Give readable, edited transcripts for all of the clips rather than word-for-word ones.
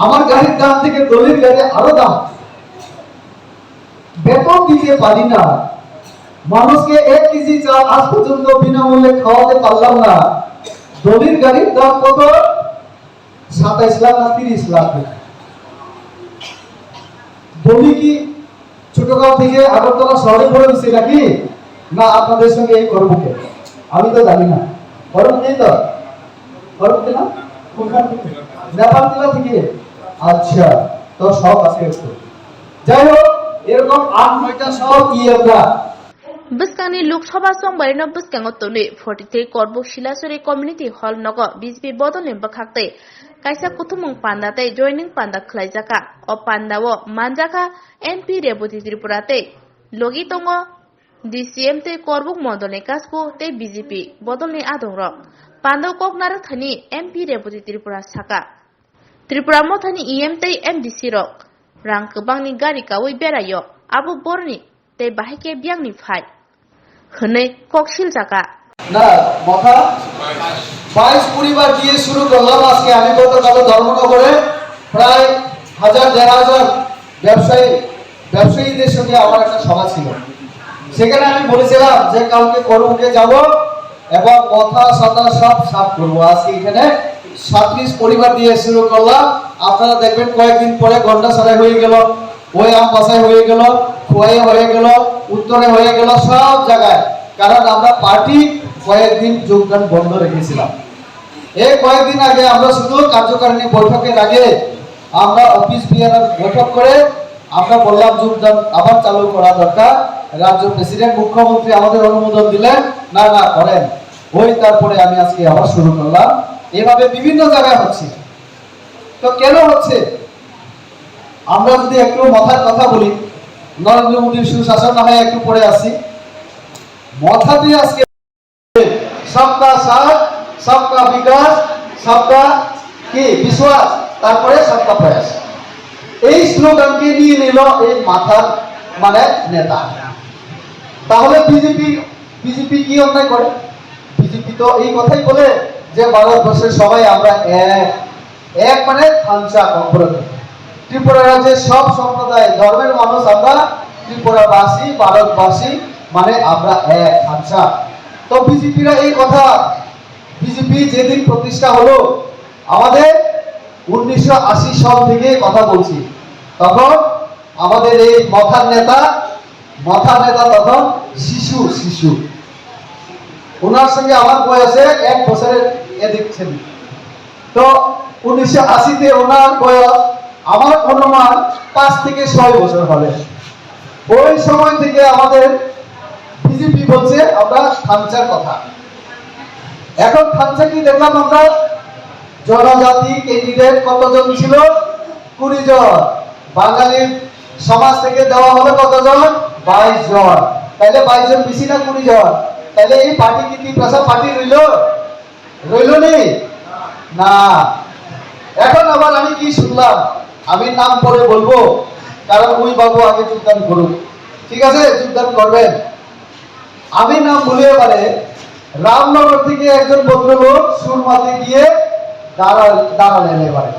আমার গাড়ির দাম থেকে দলিল গাড়ি আরো দাম। বেতন দিতে পারি না, মানুষকে 1 কেজি চাল আজ পর্যন্ত বিনামূল্যে খাওয়াতে পারলাম না। দলিল গাড়ির দাম কত? 27 লাখ না 30 লাখ। দলি কি ছোটগাঁও থেকে আগরতলা শহরে পড়ে গেছে নাকি? না আপনাদের সঙ্গে এই করবো কে? আমি তো জানি না। করবো নেই তো? করবো না? নেপাল জেলা থেকে। আচ্ছা, তো সব আছে একটু। যাই হোক, এরকম 8-9টা সব আমরা Buskani Loksabha Songbai no Buskango Tuni 43 Korbuk Shilasuri Community Hall Nogo BJP Bodolin Bakakte Kaisa Kutumung Pandate joining Panda Klaijaka o Pandawo Manjaka MP Rebuti Tripurate Logi Tongo DCM te Korbuk Modone Kasku te BJP Bodolni Adongro Pando Kok Narathani MP Rebuti Tripura Saka Tripura Mothani EM te MDC Rok Rang Kebangni Gari Kawi Berayo Abu Borni te Bahike Biangni Phai হনে ককশিল জায়গা না মাথা 22 পরিবার দিয়ে শুরু করলাম আজকে। আমি গতকাল ধর্মনগরে প্রায় 1000-1500 ব্যবসায়ীদের সঙ্গে আমার একটা সভা ছিল। সেখানে আমি বলেছিলাম যে কালকে করমুখে যাব এবং কথা সাদা সব সাফ করব। আজকে এখানে 37 পরিবার দিয়ে শুরু করলাম। আপনারা দেখবেন কয়েকদিন পরে ঘন্টা সারাই হয়ে গেল, ওই আম বাসায় হয়ে গেল, খোয়াই হয়ে গেল, উত্তরে হয়ে গেল, সব জায়গায়। কারণ আমরা পার্টি কয়েকদিন যোগদান বন্ধ রেখেছিলাম। এই কয়েকদিন আগে আমরা শুধু কার্যকারিণী বৈঠকের আগে আমরা অফিস বিআর বৈঠক করে আমরা বললাম যোগদান আবার চালু করা দরকার। রাজ্য প্রেসিডেন্ট মুখ্যমন্ত্রী আমাদের অনুমোদন দিলেন, না না করেন। ওই তারপরে আমি আজকে আবার শুরু করলাম। এভাবে বিভিন্ন জায়গায় হচ্ছে। তো কেন হচ্ছে? আমরা যদি একটু মাথার কথা বলি, নরেন্দ্র মোদীর সুশাসন না হয় একটু পরে আসি, মাথা দিয়ে আজকে সবকা সাথ, সবকা বিকাশ, সবকা কি বিশ্বাস, তারপরে সবকা প্রয়াস, এই স্লোগানকে নিয়ে নিল এই মাথার মানে নেতা। তাহলে বিজেপি কি অন্যায় করে? বিজেপি তো এই কথাই বলে যে ভারতবর্ষের সবাই আমরা এক মানে খালসা কম্প্রতি। ত্রিপুরা রাজ্যের সব সম্প্রদায় ধর্মের মানুষ আমরা ত্রিপুরাবাসী, ভারতবাসী, মানে আমরা এক খালসা। তো বিজেপিরা এই কথা, বিজেপি যেদিন প্রতিষ্ঠা হলো আমাদের 1980 সাল থেকে কথা বলছি, তখন আমাদের এই মাথার নেতা তখন শিশু। ওনার সঙ্গে আমার বয়সে 1 বছরের এদিক ছিল। তো 1980-তে ওনার বয়স আমার অনুমান 5 থেকে 6 বছর হবে। ওই সময় থেকে আমাদের বিজেপি বলছে আমরা খালসার কথা। এখন খালসা কি দেখলাম আমরা? জনজাতি ক্যান্ডিডেট কতজন ছিল? 20 জন। বাঙালি সমাজ থেকে দেওয়া হলো কতজন? 22 জন। তাহলে 22 জন বেশি না 20 জন? তাহলে এই পার্টি কি তিপ্রাসা পার্টি রইল নেই না। এখন আবার আমি কি শুনলাম, আমি নাম পরে বলবো, কারণ ওই বাবু আগে যোগদান করুক। ঠিক আছে, যোগদান করবেন। আমি নাম বলে পারে রামনগর থেকে একজন ভদ্রলোক সুরমাতে গিয়ে দাঁড়ালেন। এবারে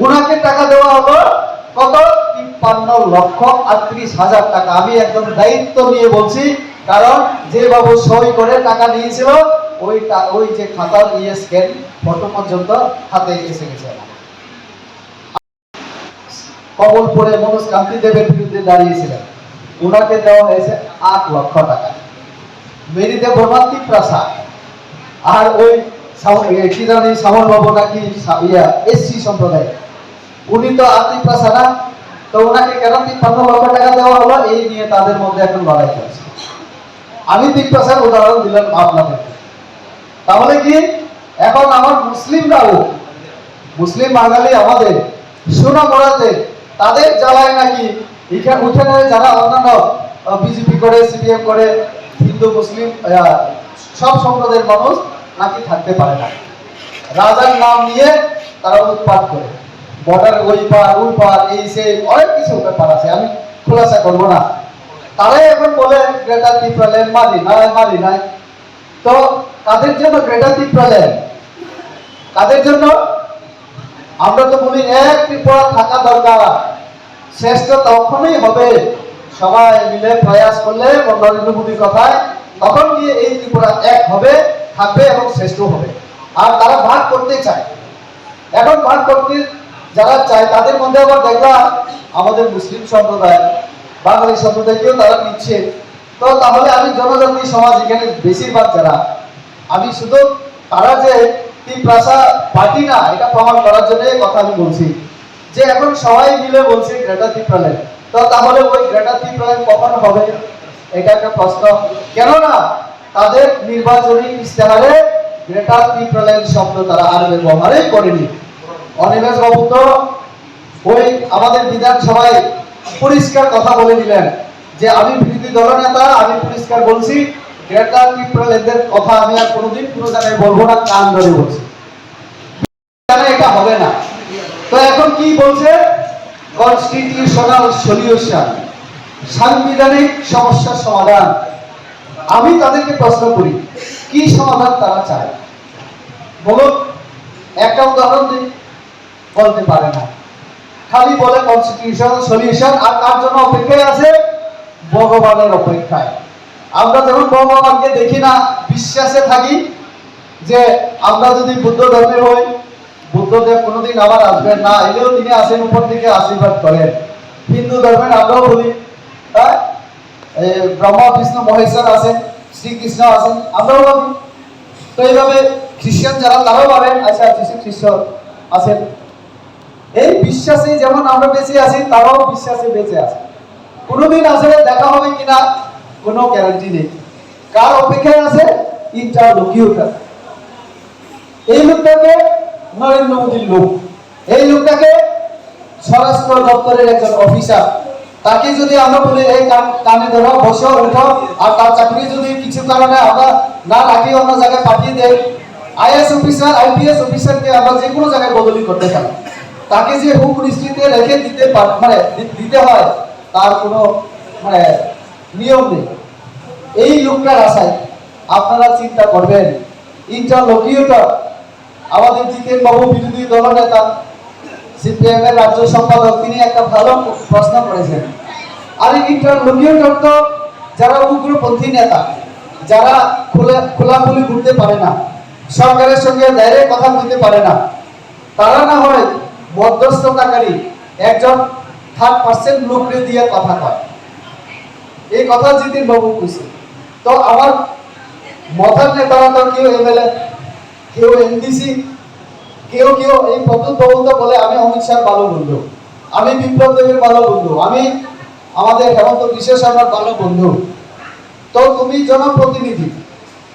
উনাকে টাকা দেওয়া হলো কত? 53,38,000 টাকা। আমি একদম দায়িত্ব নিয়ে বলছি, কারণ যে বাবু সই করে টাকা নিয়েছিল ওই যে খাতার স্ক্যান ফটো পর্যন্ত হাতে এসে গেছে। কমলপুরে মনোজ কান্তি দেবের বিরুদ্ধে দাঁড়িয়েছিলেন, উনাকে দেওয়া হয়েছে 8 লক্ষ টাকা। মেরিতে বর্মান্তিক প্রাসাদ আর ওই কি জানি সামল বাবু নাকি এসসি সম্প্রদায়, উনি তো আর্থিক প্রাসাদ না। তো ওনাকে কেন 53 লক্ষ টাকা দেওয়া হলো, এই নিয়ে তাদের মধ্যে এখন লড়াই চলছে। আমি তিপ্রাসার উদাহরণ দিলাম আপনাদের। তাহলে কি এখন আমার মুসলিম বাঙালি আমাদের সোনামুড়াতে তাদের জ্বালায় নাকি উঠে যারা অন্যান্য বিজেপি করে, সিপিএম করে, হিন্দু মুসলিম সব সম্প্রদায়ের মানুষ নাকি থাকতে পারে না। রাজার নাম নিয়ে তারা উৎপাত করে, বর্ডার ওই পার এই সেই অনেক কিছু ব্যাপার আছে, আমি খোলাসা করবো না। তারাই এখন বলে গ্রেটার ত্রিপুরা ল্যান্ড মারি নাই। তো কাদের জন্য গ্রেটার ত্রিপুরা ল্যান্ড? কাদের জন্য? আমরা তো বলি এক ত্রিপুরা থাকা দরকার, শ্রেষ্ঠ তখনই হবে সবাই মিলে প্রয়াস করলে নরেন্দ্র মোদীর কথায়, তখন গিয়ে এই ত্রিপুরা এক হবে, থাকবে এবং শ্রেষ্ঠ হবে। আর তারা ভাগ করতে চায়, এখন ভাগ করতে যারা চায় তাদের মধ্যে আবার দেখলাম আমাদের মুসলিম সম্প্রদায়, বাঙালি সম্প্রদায়কেও তারা নিচ্ছে। তো তাহলে আমি জনজাতি সমাজ এখানে বেশিরভাগ যারা, আমি শুধু তারা যে ত্রিপ্রাসা পার্টি না এটা প্রমাণ করার জন্য কথা আমি বলছি, যে এখন সবাই মিলে বলছে গ্রেটার ত্রিপুরাল্যান্ড। তো তাহলে ওই গ্রেটার ত্রিপুরাল্যান্ড কখন হবে এটা একটা প্রশ্ন। কেননা তাদের নির্বাচনী ইশতেহারে গ্রেটার ত্রিপুরাল্যান্ড শব্দ তারা আর ব্যবহারই করেনি। অনিমেষ বাবু তো ওই আমাদের বিধানসভায় পরিষ্কার কথা বলে দিলেন যে আমি বিরোধী দলনেতা, আমি পরিষ্কার বলছি গ্রেটার ত্রিপুরাল্যান্ডের কথা আমি আর কোনোদিন কোনো জায়গায় বলবো না, কান ধরে বলছি, এটা হবে না। তো এখন কি বলছে, কনস্টিটিউশনাল সলিউশন, সাংবিধানিক সমস্যার সমাধান। আমি তাদেরকে প্রশ্ন করি কি সমাধান তারা চায় বলুন, একটা উদাহরণ দিই, বলতে পারে না, খালি বলে কনস্টিটিউশনাল সলিউশন। আর কার জন্য অপেক্ষায় আছে? ভগবানের অপেক্ষায়। আমরা যখন ভগবানকে দেখি না, বিশ্বাসে থাকি যে আমরা যদি বুদ্ধ ধর্মের হই, বুদ্ধদেব কোনোদিন আবার আসবেন না, এলেও তিনি আসেন উপর থেকে আশীর্বাদ করেন। হিন্দু ধর্মের আমরাও বলি হ্যাঁ ব্রহ্মা বিষ্ণু মহেশ্বর আছেন, শ্রীকৃষ্ণ আছেন, আমরাও ভাবি। তো এইভাবে খ্রিস্টান যারা তারাও ভাবেন আচ্ছা যীশু খ্রিস্ট আছেন। এই বিশ্বাসে যেমন আমরা বেঁচে আছি, তারাও বিশ্বাসে বেঁচে আছে। কোনোদিন আসলে দেখা হবে কিনা কোনো গ্যারান্টি নেই। কার অপেক্ষায় আছে? ইন্টারলোকিউটর। এই লোকটাকে নরেন্দ্র মোদীর লোক, এই লোকটাকে স্বরাষ্ট্র দপ্তরের একজন অফিসার। তাকে যদি আমরা বলি এই কানে ধরো, বসো, উঠো, আর তার চাকরি যদি কিছু কারণে আমরা না রাখি, অন্য জায়গায় পাঠিয়ে দেয়, আইএস অফিসার আইপিএস অফিসারকে আমরা যে কোনো জায়গায় বদলি করতে পারি, তাকে যে হুক দৃষ্টিতে রেখে দিতে দিতে হয় তার কোনো নিয়ম নেই। এই লোকটার আশায় আপনারা চিন্তা করবেন, ইন্টারলোকিউটর আমাদের জিতেন বাবু বিরোধী দলনেতা, সিপিএম এর রাজ্য সম্পাদক, তিনি একটা ভালো প্রশ্ন করেছেন। আর ইন্টারলোকিউটর তো যারা উগ্রপন্থী নেতা, যারা খোলাখুলি ঘুরতে পারে না, সরকারের সঙ্গে ডাইরেক্ট কথা বলতে পারে না, তারা না হয় মধ্যস্থতাকারী একজন থার্ড পার্সেন্ট লোককে দিয়ে কথা কয়। এই কথা জিতেন বাবু কইছে। তো আমার মথার নেতারা তো কেউ এমএলএ, কেউ এনডিসি, কেউ কেউ এই প্রদ্যুৎ বাবু তো বলে আমি অমিত শাহর ভালো বন্ধু, আমি বিপ্লব দেবের ভালো বন্ধু, আমি আমাদের হেমন্ত বিশ্ব শর্মার ভালো বন্ধু। তো তুমি জনপ্রতিনিধি,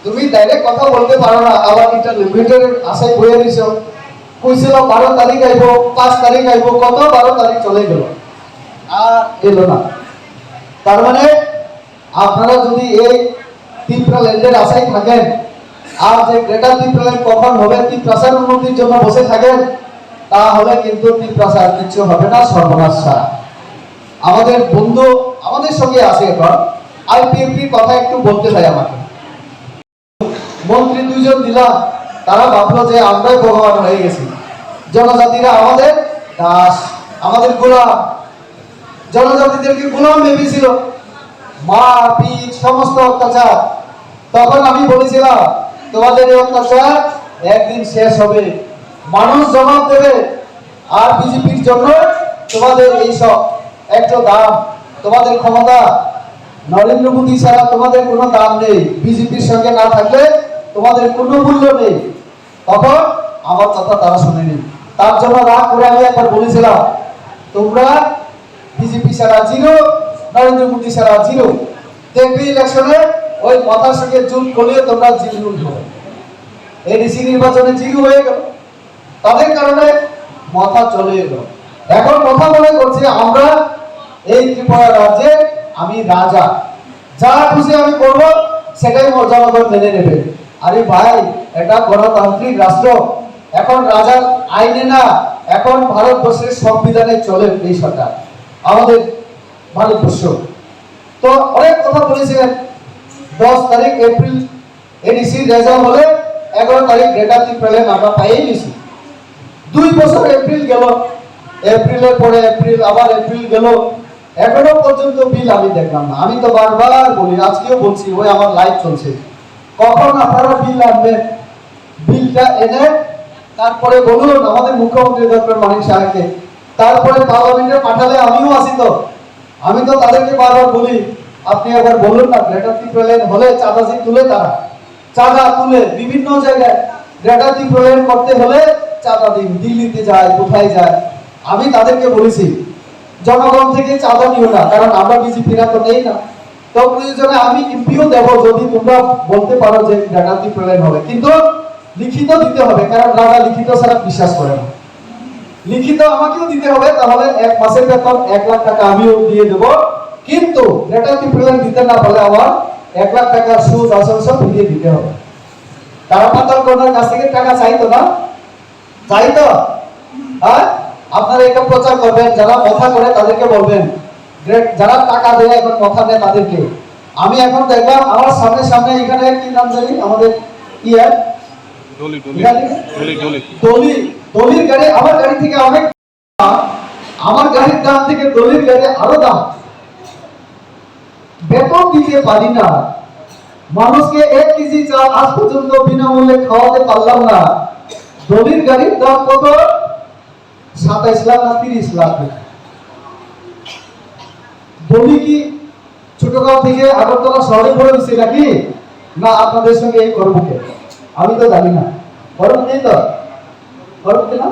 তুমি ডাইরেক্ট কথা বলতে পারো না, আবার ইন্টারলোকিউটরের আশায় বয়ে দিছ। কইছিল 12 তারিখ আইব, 5 তারিখ আইব, কত 12 তারিখ চলে গেল, আর এলো না। তার মানে আপনারা যদি এই ত্রিপুরাল্যান্ডের আশায় থাকেন, আর যে গ্রেটার ত্রিপুরাল্যান্ড কখন হবে ত্রিপ্রাসার উন্নতির জন্য বসে থাকেন, তাহলে কিন্তু ত্রিপ্রাসার কিছু হবে না, সর্বনাশ ছাড়া। আমাদের বন্ধু আমাদের সঙ্গে আছে এখন, আইপিএফটির কথা একটু বলতে চাই। আমাকে মন্ত্রী 2 জন দিলাম, তারা ভাবলো যে আমরাই ভগবান হয়ে গেছি, জনজাতিরা আমাদের দাস, আমাদের গোলাম, জনজাতিদেরকে গোলাম ভেবেছিল, মারপিট সমস্ত অত্যাচার। তখন আমি বলেছিলাম তোমাদের এই অত্যাচার একদিন শেষ হবে, মানুষ জবাব দেবে। আর বিজেপির জন্য তোমাদের এইসব একটা দাম, তোমাদের ক্ষমতা নরেন্দ্র মোদী ছাড়া তোমাদের কোনো দাম নেই, বিজেপির সঙ্গে না থাকলে তোমাদের কোনো মূল্য নেই। তখন আমার কথা তারা শুনেনি, তার জন্য রাগ করে আমি একবার বলেছিলাম তোমরা বিজেপি ছাড়া জিরো, নরেন্দ্র মোদী ছাড়া জিরো। দেখবে ইলেকশনে ওই কথার সঙ্গে জুট করলে তোমরা জিরো হবে। এডিসি নির্বাচনে জিরো হয়ে গেল, তাদের কারণে মাথা চলে এলো। এখন কথা মনে করছে আমরা এই ত্রিপুরা রাজ্যে আমি রাজা, যা খুশি আমি করব সেটাই জনগণ মেনে নেবে। আরে ভাই, এটা গণতান্ত্রিক রাষ্ট্র, এখন রাজার আইনে না, এখন ভারতবর্ষের সংবিধানে চলে এই সরকার, আমাদের ভারতবর্ষ। তো অনেক কথা বলেছিলেন, 10 তারিখ এপ্রিল এডিসি রেজাল্ট হলে 11 তারিখ গ্রেটার ত্রিপুরাল্যান্ড আমরা পাইয়ে নিছি। 2 বছর এপ্রিল গেল, এপ্রিলের পরে এপ্রিল, আবার এপ্রিল গেল, এখনো পর্যন্ত বিল আমি দেখলাম না। আমি তো বারবার বলি, আজকেও বলছি, ওই আমার লাইভ চলছে, কখন আপনারা বিল আনবেন? বিলটা এনে তারপরে বলুন আমাদের মুখ্যমন্ত্রী ডক্টর মানিক সাহেবকে, তারপরে পার্লামেন্টে পাঠালে আমিও আসি। তো আমি তো তাদেরকে বারবার বলি, আপনি একবার বলুন না, গ্রেটার ত্রিপুরা লেন হলে চাঁদাজি তুলে, তারা চাঁদা তুলে বিভিন্ন জায়গায় গ্রেটার ত্রিপুরা লেন করতে হলে চাঁদা দিন, দিল্লিতে যায়, কোথায় যায়। আমি তাদেরকে বলেছি জনগণ থেকে চাঁদা নিও না, কারণ আমরা বিজেপিরা তো নেই না। তো প্রয়োজনে আমি এমপিও দেব, যদি তোমরা বলতে পারো যে গ্রেটার ত্রিপুরা লেন হবে, কিন্তু লিখিত দিতে হবে, কারণ রাজা লিখিত ছাড়া বিশ্বাস করে না। লিখিত আমাকেও দিতে হবে, তাহলে 1 মাসের বেতন 1 লাখ টাকা আমিও দিয়ে দেব। কিন্তু গ্রেটার ত্রিপুরা লেন দিতে না পারলে আমার 1 লাখ টাকার সুদ আসল সব ফিরিয়ে দিতে হবে। তারা পাতাল কর্নার কাছ থেকে টাকা চাইতো না, চাইতো। হ্যাঁ, আপনারা এটা প্রচার করবেন, যারা কথা করে তাদেরকে বলবেন, যারা টাকা দেয় এখন কথা দেয় তাদেরকে। আমি এখন দেখলাম আমার সামনে সামনে এখানে কি নাম জানি, আমাদের ইয়ার দলির গাড়ি, আমার গাড়ি থেকে অনেক, আমার গাড়ির দাম থেকে দলির গাড়ি আরো দাম। বেতন দিতে পারি না, মানুষকে 1 কেজি চাল আজ পর্যন্ত বিনামূল্যে খাওয়াতে পারলাম না। দলির গাড়ির দাম কত? 27 লাখ না 30 লাখ। দলি কি ছোটগাঁও থেকে আগরতলা শহরে পড়ে হয়েছে নাকি? না আপনাদের সঙ্গে এই করবকে আমি তো জানি না। করব নেই তো, করব না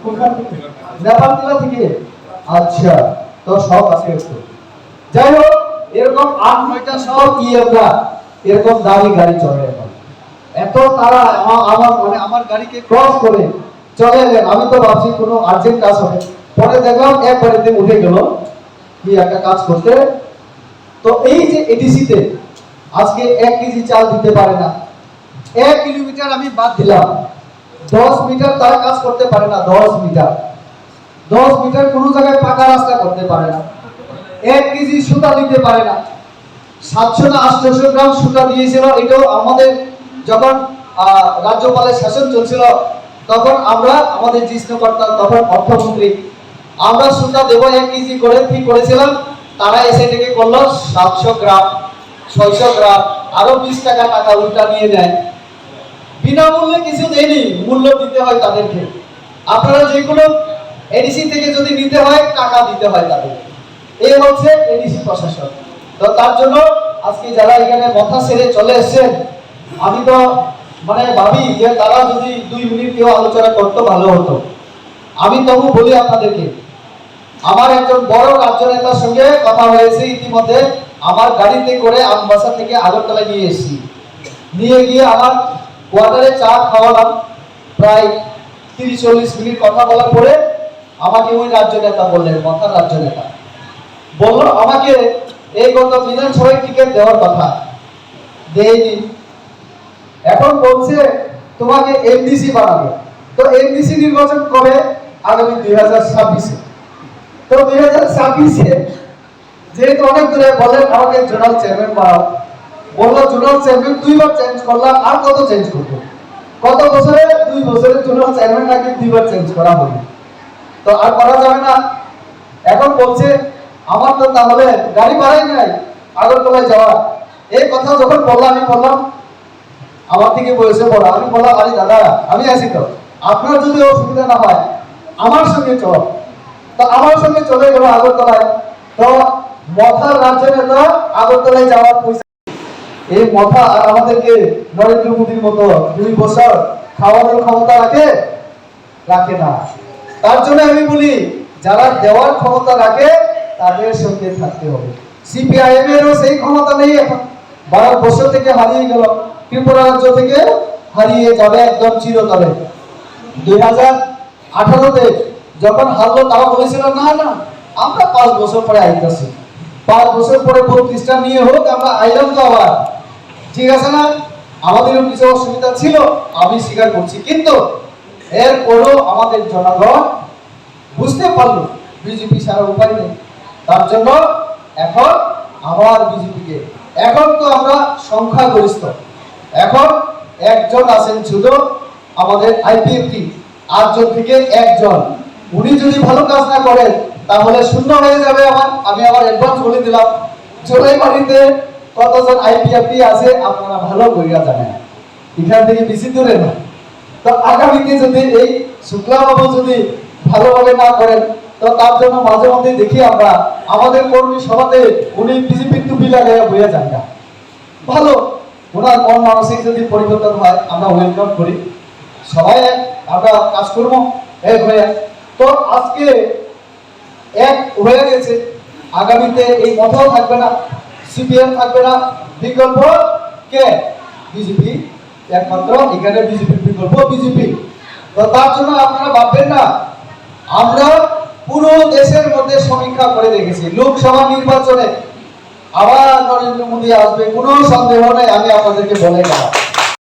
কোনখান থেকে? নেপাল জেলা থেকে। আচ্ছা, তো সব আছে একটু। যাই হোক, এরকম 8-9টা সব আমরা এরকম দামি গাড়ি চলে এখন। এত তারা আমার গাড়িকে ক্রস করে চলে এলেন। আমি তো ভাবছি কোনো আর্জেন্ট কাজ হবে, পরে দেখলাম একবারেতে উঠে গেল কি একটা কাজ করতে। তো এই যে এডিসিতে আজকে 1 কেজি চাল দিতে পারে না, 1 কিলোমিটার আমি বাদ দিলাম, 10 মিটার তারা কাজ করতে পারে না। 10 মিটার কোনো জায়গায় পাকা রাস্তা করতে পারে না, 1 কেজি সুতা দিতে পারে না। 700 না 800 গ্রাম সুতা দিয়েছিল। এটাও আমাদের যখন রাজ্যপালের শাসন চলছিল, তখন আমরা আমাদের জিষ্ণুকর্তা তখন অর্থমন্ত্রী, আমরা সুতা দেব 1 কেজি করে ঠিক করেছিলাম। তারা এসে থেকে করলো 700 গ্রাম, 600 গ্রাম, আরো 20 টাকা উল্টা নিয়ে নেয়। বিনামূল্যে কিছু দেয়নি, মূল্য দিতে হয় তাদেরকে। আপনারা যে কোনো এডিসি থেকে যদি নিতে হয় টাকা দিতে হয় তাদের। এই হচ্ছে এডিসি প্রশাসন। তো তার জন্য আজকে যারা এখানে মাথা ছেড়ে চলে এসেছেন, আমি তো ভাবি যে তারা যদি 2 মিনিট কেউ আলোচনা করতে ভালো হতো। আমি তবু বলি আপনাদেরকে, আমার একজন বড় রাজ্য নেতার সঙ্গে কথা হয়েছে ইতিমধ্যে। আমার গাড়িতে করে আমবাসা থেকে আগরতলা নিয়ে এসেছি, নিয়ে গিয়ে আমার কোয়ার্টারে চা খাওয়ালাম। প্রায় 30-40 মিনিট কথা বলার পরে আমাকে ওই রাজ্য নেতা বললেন, মাথার রাজ্য নেতা বললো আমাকে এই গত বিধানসভায় টিকিট দেওয়ার কথা, দেয়নি। এখন বলছে তোমাকে এমডিসি বানাবে। তো এমডিসি নির্বাচন কবে? আগামী 2026-এ। তো 2026-এ যেহেতু অনেক দূরে, বলেন আমাকে জোনাল চেয়ারম্যান বানাও। বললো জোনাল চেয়ারম্যান 2 বার চেঞ্জ করলাম, আর কত চেঞ্জ করবো? কত বছরে? 2 বছরে জোনাল চেয়ারম্যান নাকি 2 বার চেঞ্জ করা হবে, তো আর করা যাবে না। এখন বলছে আমার তো তাহলে গাড়ি ভাড়াই নাই আগরতলায় যাওয়া। এই কথা যখন বললাম, আমি বললাম আমার থেকে বয়সে বড়, আমি বললাম আরে দাদা আমি আছি তো, আপনার যদি অসুবিধা না হয় আমার সঙ্গে চল। তো আমার সঙ্গে চলে গেল আগরতলায়। তো মথার রাজ্য নেতা আগরতলায় যাওয়ার পয়সা, এই মথা আর আমাদেরকে নরেন্দ্র মোদীর মতো 2 বছর খাওয়ানোর ক্ষমতা রাখে না। তার জন্য আমি বলি যারা দেওয়ার ক্ষমতা রাখে তাদের সঙ্গে থাকতে হবে। সিপিআইএম এরও সেই ক্ষমতা নেই এখন, 12 বছর থেকে হারিয়ে গেল, ত্রিপুরা রাজ্য থেকে হারিয়ে যাবে একদম চিরতরে। 2018-তে যখন হারলো তারা বলেছিল না না আমরা 5 বছর পরে আইতেছি, 5 বছর পরে 32টা নিয়ে হোক আমরা আইলাম তো আবার, ঠিক আছে না? আমাদেরও কিছু অসুবিধা ছিল, আমি স্বীকার করছি, কিন্তু এরপরও আমাদের জনগণ বুঝতে পারলো বিজেপি ছাড়া উপায় নেই। তার জন্য এখন আবার বিজেপিকে, এখন তো আমরা সংখ্যাগরিষ্ঠ, এখন একজন আছেন শুধু আমাদের আইপিএফটি 8 জন থেকে 1 জন। উনি যদি ভালো কাজ না করেন তাহলে শূন্য হয়ে যাবে। আমি আমার অ্যাডভান্স বলে দিলাম। জোলাইবাড়িতে কতজন আইপিএফটি আছে আপনারা ভালো কইরা জানেন, এখান থেকে বেশি দূরে না। তো আগামীতে যদি এই শুক্লাবাবু যদি ভালোভাবে না করেন তো তার জন্য মাঝে মধ্যে দেখি আমরা আমাদের কর্মী সভাতে উনি বিজেপির টুপি লাগাইয়া বইয়া যান না। ভালো, ওনার মন মানসিক যদি পরিবর্তন হয় আমরা ওয়েলকাম করি। সবাই আমরা কাজ করবো এক হয়ে। তো আজকে এক হয়ে গেছে, আগামীতে এই কথাও থাকবে না, সিপিএম থাকবে না, বিকল্প কে? বিজেপি। একমাত্র এখানে বিজেপির বিকল্প বিজেপি। তো তার জন্য আপনারা ভাববেন না, আমরা পুরো দেশের মধ্যে সমীক্ষা করে দেখেছি। লোকসভা নির্বাচনে আবার নরেন্দ্র মোদী আসবে, কোনো সন্দেহ নেই, আমি আপনাদেরকে বলে গেলাম।